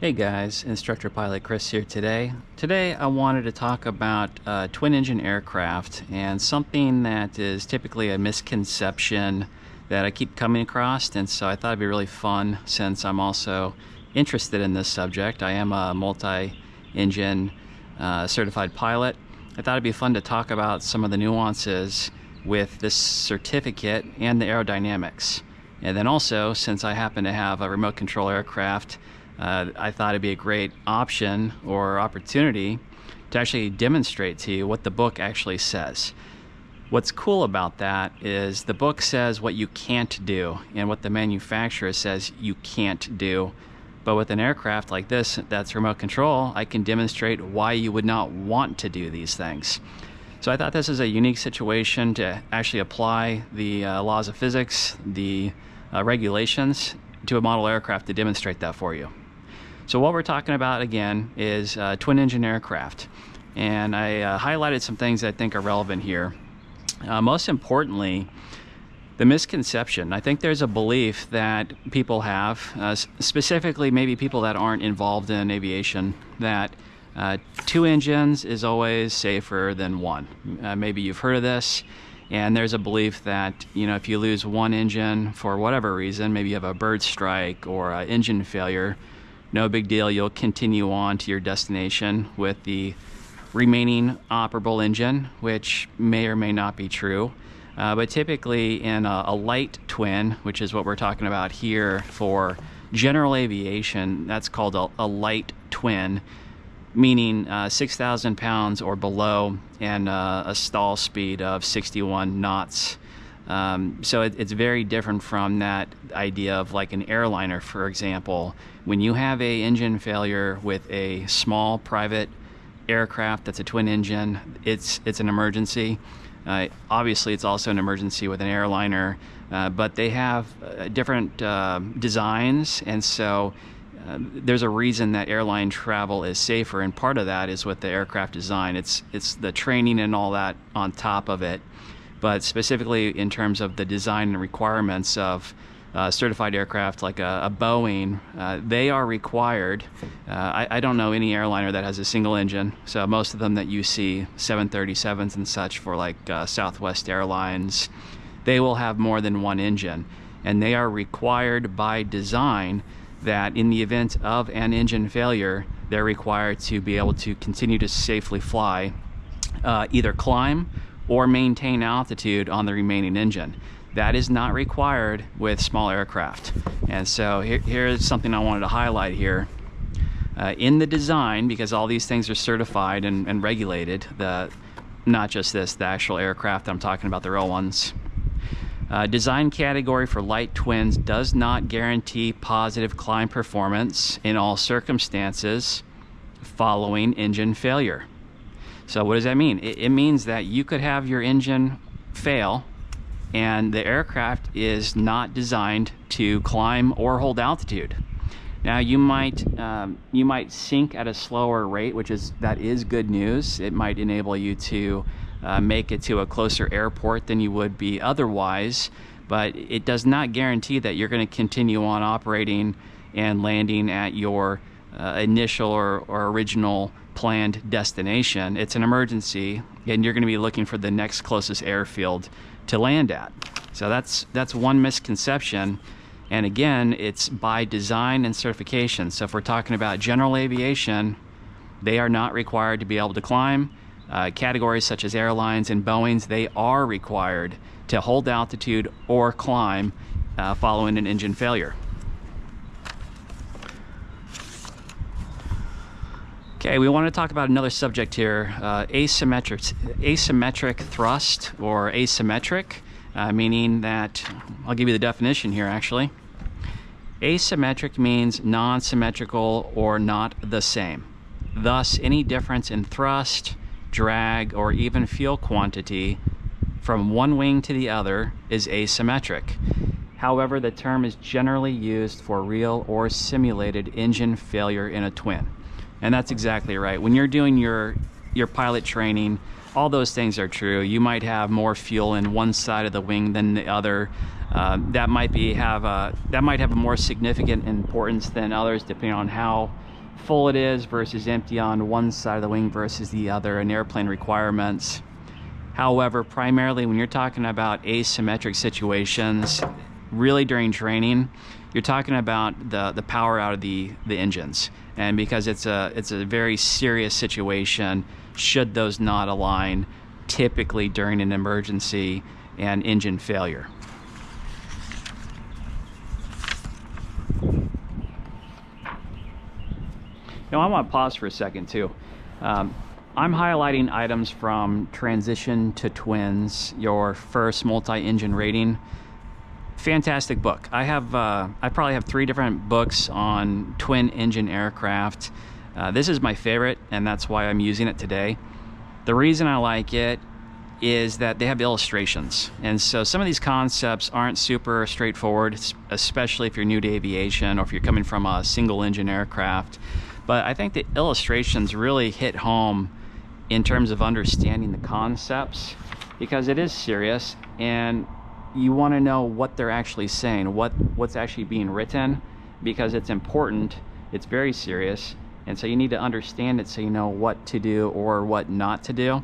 Hey guys, Instructor Pilot Chris here today. Today I wanted to talk about twin engine aircraft and something that is typically a misconception that I keep coming across, and so I thought it'd be really fun since I'm also interested in this subject. I am a multi-engine certified pilot. I thought it'd be fun to talk about some of the nuances with this certificate and the aerodynamics. And then also, since I happen to have a remote control aircraft, I thought it'd be a great option or opportunity to actually demonstrate to you what the book actually says. What's cool about that is the book says what you can't do and what the manufacturer says you can't do. But with an aircraft like this that's remote control, I can demonstrate why you would not want to do these things. So I thought this is a unique situation to actually apply the laws of physics, the regulations to a model aircraft to demonstrate that for you. So what we're talking about again is twin engine aircraft, and I highlighted some things that I think are relevant here. Most importantly, the misconception. I think there's a belief that people have, specifically maybe people that aren't involved in aviation, that two engines is always safer than one. Maybe you've heard of this, and there's a belief that, you know, if you lose one engine for whatever reason, maybe you have a bird strike or an engine failure, no big deal, you'll continue on to your destination with the remaining operable engine, which may or may not be true. But typically in a light twin, which is what we're talking about here for general aviation, that's called a light twin, meaning 6,000 pounds or below and a stall speed of 61 knots. So it's very different from that idea of like an airliner, for example. When you have a engine failure with a small private aircraft that's a twin engine, it's an emergency. Obviously, it's also an emergency with an airliner, but they have different designs, and so there's a reason that airline travel is safer, and part of that is with the aircraft design. It's the training and all that on top of it. But specifically in terms of the design and requirements of certified aircraft like a Boeing, they are required. I don't know any airliner that has a single engine, so most of them that you see, 737s and such for like Southwest Airlines, they will have more than one engine. And they are required by design that in the event of an engine failure, they're required to be able to continue to safely fly, either climb or maintain altitude on the remaining engine. That is not required with small aircraft. And so here's something I wanted to highlight here. In the design, because all these things are certified and regulated, not just this, the actual aircraft I'm talking about, the real ones. Design category for light twins does not guarantee positive climb performance in all circumstances following engine failure. So what does that mean? It means that you could have your engine fail and the aircraft is not designed to climb or hold altitude. Now you might sink at a slower rate, that is good news. It might enable you to make it to a closer airport than you would be otherwise, but it does not guarantee that you're going to continue on operating and landing at your initial or original planned destination. It's an emergency, and you're going to be looking for the next closest airfield to land at. So that's one misconception. And again, it's by design and certification. So if we're talking about general aviation, they are not required to be able to climb. Categories such as airlines and Boeings, they are required to hold altitude or climb following an engine failure. Okay, we want to talk about another subject here, asymmetric thrust, or asymmetric, meaning that, I'll give you the definition here actually. Asymmetric means non-symmetrical or not the same. Thus, any difference in thrust, drag, or even fuel quantity from one wing to the other is asymmetric. However, the term is generally used for real or simulated engine failure in a twin. And that's exactly right. When you're doing your pilot training, all those things are true. You might have more fuel in one side of the wing than the other. That might have a more significant importance than others, depending on how full it is versus empty on one side of the wing versus the other, and airplane requirements. However, primarily when you're talking about asymmetric situations, really during training, you're talking about the power out of the engines. And because it's a very serious situation, should those not align, typically during an emergency and engine failure. Now I want to pause for a second too. I'm highlighting items from Transition to Twins, your first multi-engine rating. Fantastic book. I probably have 3 different books on twin engine aircraft. This is my favorite, and that's why I'm using it today. The reason I like it is that they have illustrations, and so some of these concepts aren't super straightforward, especially if you're new to aviation or if you're coming from a single engine aircraft. But I think the illustrations really hit home in terms of understanding the concepts, because it is serious and you want to know what they're actually saying, what's actually being written, because it's important, it's very serious, and so you need to understand it so you know what to do or what not to do.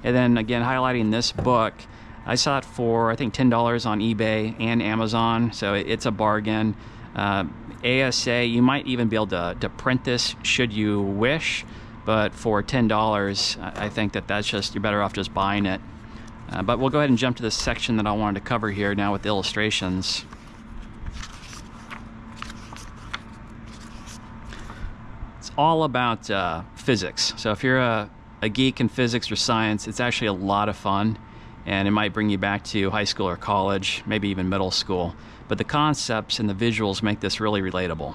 And then again, highlighting this book, I saw it for I think $10 on eBay and Amazon, so it's a bargain. ASA, you might even be able to print this should you wish, but for $10, I think that's just, you're better off just buying it. But we'll go ahead and jump to the section that I wanted to cover here now with illustrations. It's all about physics. So if you're a geek in physics or science, it's actually a lot of fun, and it might bring you back to high school or college, maybe even middle school. But the concepts and the visuals make this really relatable.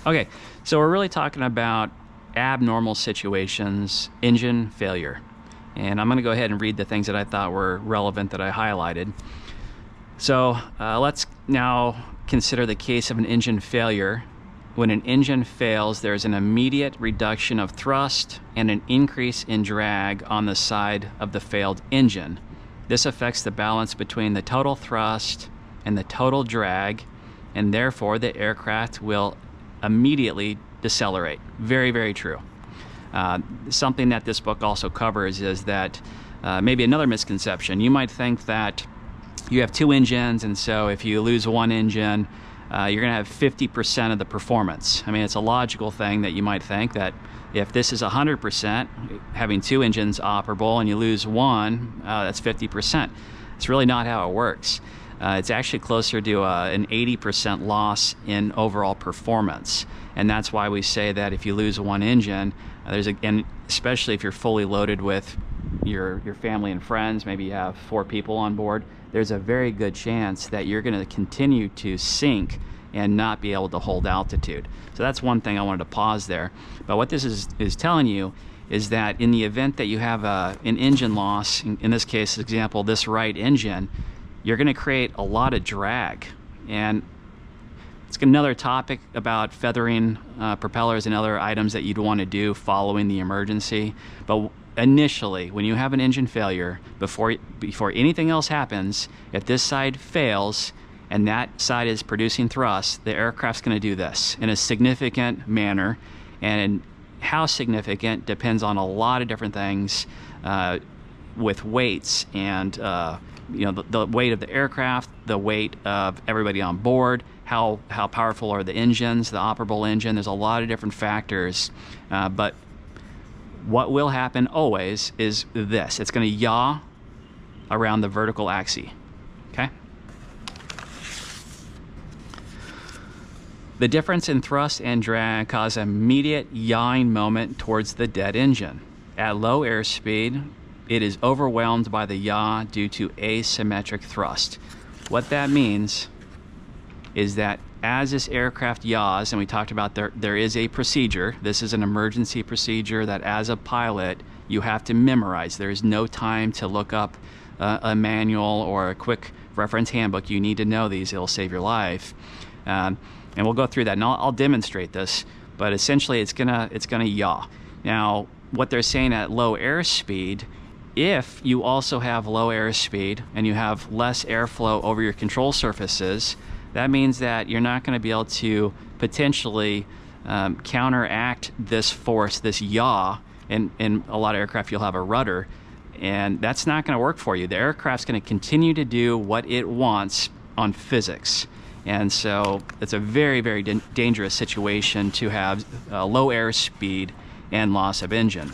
Okay, so we're really talking about abnormal situations, engine failure. And I'm going to go ahead and read the things that I thought were relevant that I highlighted. So let's now consider the case of an engine failure. When an engine fails, there's an immediate reduction of thrust and an increase in drag on the side of the failed engine. This affects the balance between the total thrust and the total drag, and therefore the aircraft will immediately decelerate. Very, very true. Something that this book also covers is that maybe another misconception. You might think that you have 2 engines, and so if you lose one engine, you're going to have 50% of the performance. I mean, it's a logical thing that you might think that if this is 100%, having 2 engines operable, and you lose one, that's 50%. It's really not how it works. It's actually closer to an 80% loss in overall performance. And that's why we say that if you lose one engine, and especially if you're fully loaded with your family and friends, maybe you have 4 people on board, there's a very good chance that you're going to continue to sink and not be able to hold altitude. So that's one thing I wanted to pause there. But what this is telling you is that in the event that you have an engine loss, in this case, example, this right engine, you're going to create a lot of drag. And it's another topic about feathering propellers and other items that you'd want to do following the emergency. But initially, when you have an engine failure, before anything else happens, if this side fails and that side is producing thrust, the aircraft's going to do this in a significant manner. And how significant depends on a lot of different things with weights and the weight of the aircraft, the weight of everybody on board, how powerful are the engines, the operable engine. There's a lot of different factors, but what will happen always is this. It's going to yaw around the vertical axis, okay? The difference in thrust and drag cause an immediate yawing moment towards the dead engine. At low airspeed, it is overwhelmed by the yaw due to asymmetric thrust. What that means is that as this aircraft yaws, and we talked about there is a procedure, this is an emergency procedure that as a pilot you have to memorize. There is no time to look up a manual or a quick reference handbook. You need to know these, it'll save your life. And we'll go through that, and I'll demonstrate this, but essentially it's gonna yaw. Now, what they're saying at low airspeed If you also have low airspeed and you have less airflow over your control surfaces, that means that you're not going to be able to potentially counteract this force, this yaw. In a lot of aircraft, you'll have a rudder, and that's not going to work for you. The aircraft's going to continue to do what it wants on physics. And so it's a very, very dangerous situation to have low airspeed and loss of engine.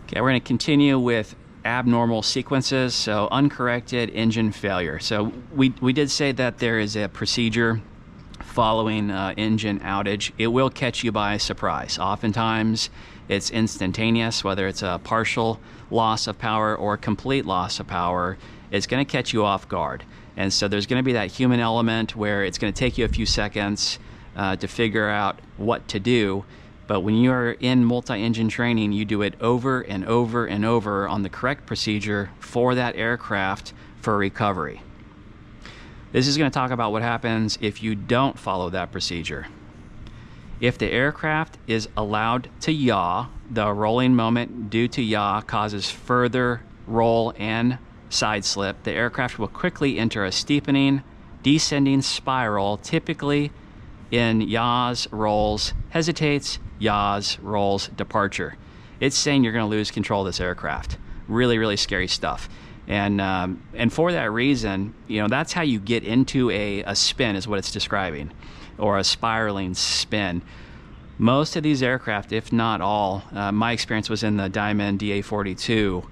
Okay, we're going to continue with abnormal sequences, so uncorrected engine failure. So we did say that there is a procedure following engine outage. It will catch you by surprise. Oftentimes it's instantaneous, whether it's a partial loss of power or complete loss of power. It's going to catch you off guard. And so there's going to be that human element where it's going to take you a few seconds to figure out what to do. But when you're in multi-engine training, you do it over and over and over on the correct procedure for that aircraft for recovery. This is going to talk about what happens if you don't follow that procedure. If the aircraft is allowed to yaw, the rolling moment due to yaw causes further roll and side slip. The aircraft will quickly enter a steepening, descending spiral, typically in yaws, rolls, hesitates, yaws, rolls, departure. It's saying you're going to lose control of this aircraft. Really, really scary stuff. And for that reason, you know, that's how you get into a spin, is what it's describing, or a spiraling spin. Most of these aircraft, if not all, my experience was in the Diamond DA-42,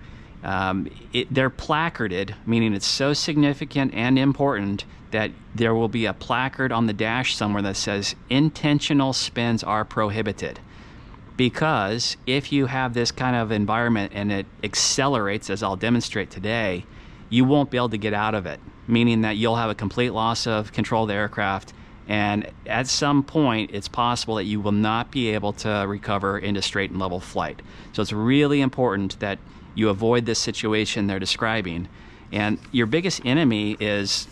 they're placarded, meaning it's so significant and important that there will be a placard on the dash somewhere that says intentional spins are prohibited. Because if you have this kind of environment and it accelerates, as I'll demonstrate today, you won't be able to get out of it, meaning that you'll have a complete loss of control of the aircraft, and at some point it's possible that you will not be able to recover into straight and level flight. So it's really important that you avoid this situation they're describing. And your biggest enemy is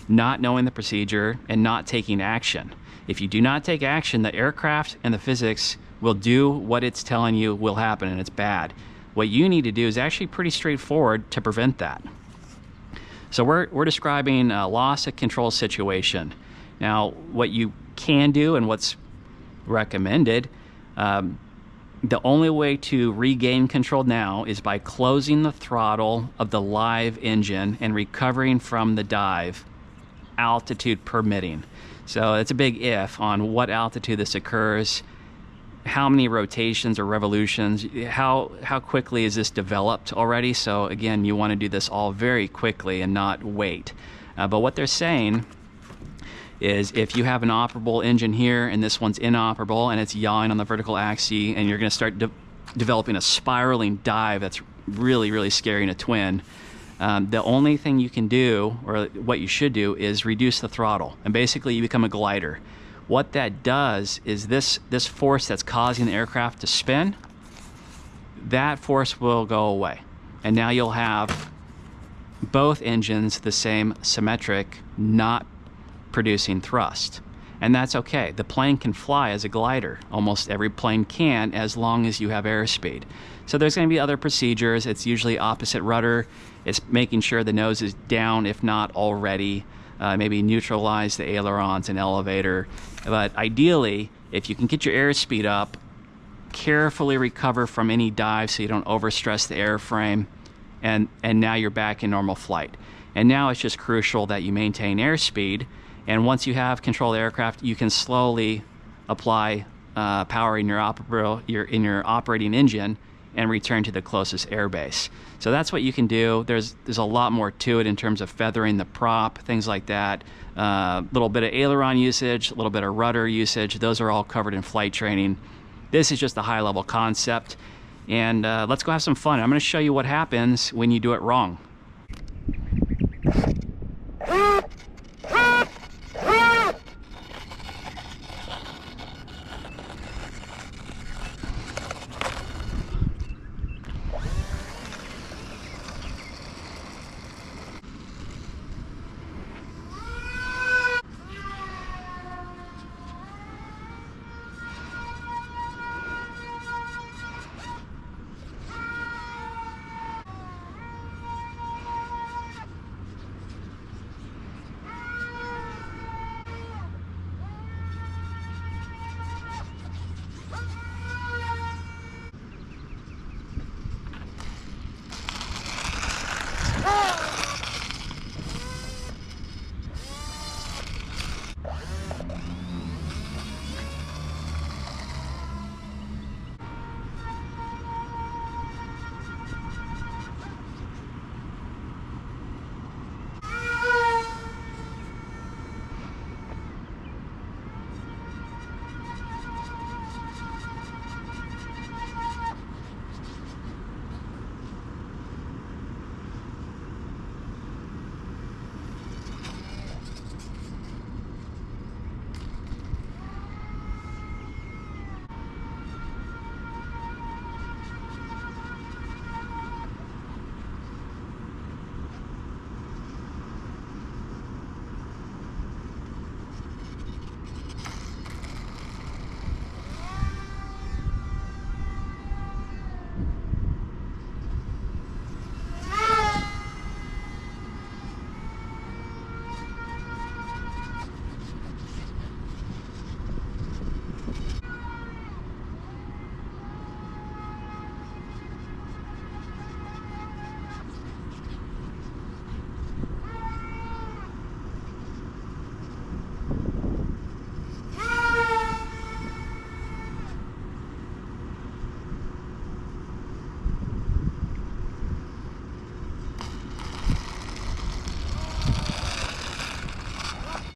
not knowing the procedure and not taking action. If you do not take action, the aircraft and the physics will do what it's telling you will happen, and it's bad. What you need to do is actually pretty straightforward to prevent that. So we're describing a loss of control situation. Now, what you can do and what's recommended, the only way to regain control now is by closing the throttle of the live engine and recovering from the dive, altitude permitting. So it's a big if on what altitude this occurs, how many rotations or revolutions, how quickly is this developed already. So again, you want to do this all very quickly and not wait. But what they're saying is if you have an operable engine here and this one's inoperable and it's yawing on the vertical axis, and you're going to start developing a spiraling dive that's really, really scary in a twin, the only thing you can do, or what you should do, is reduce the throttle, and basically you become a glider. What that does is this force that's causing the aircraft to spin, that force will go away, and now you'll have both engines the same symmetric, not producing thrust. And that's okay. The plane can fly as a glider. Almost every plane can, as long as you have airspeed. So there's going to be other procedures. It's usually opposite rudder. It's making sure the nose is down, if not already. Maybe neutralize the ailerons and elevator. But ideally, if you can get your airspeed up, carefully recover from any dive so you don't overstress the airframe, and now you're back in normal flight. And now it's just crucial that you maintain airspeed. And once you have control of the aircraft, you can slowly apply power in your operating engine and return to the closest airbase. So that's what you can do. There's a lot more to it in terms of feathering the prop, things like that. A little bit of aileron usage, a little bit of rudder usage. Those are all covered in flight training. This is just a high-level concept. And let's go have some fun. I'm going to show you what happens when you do it wrong.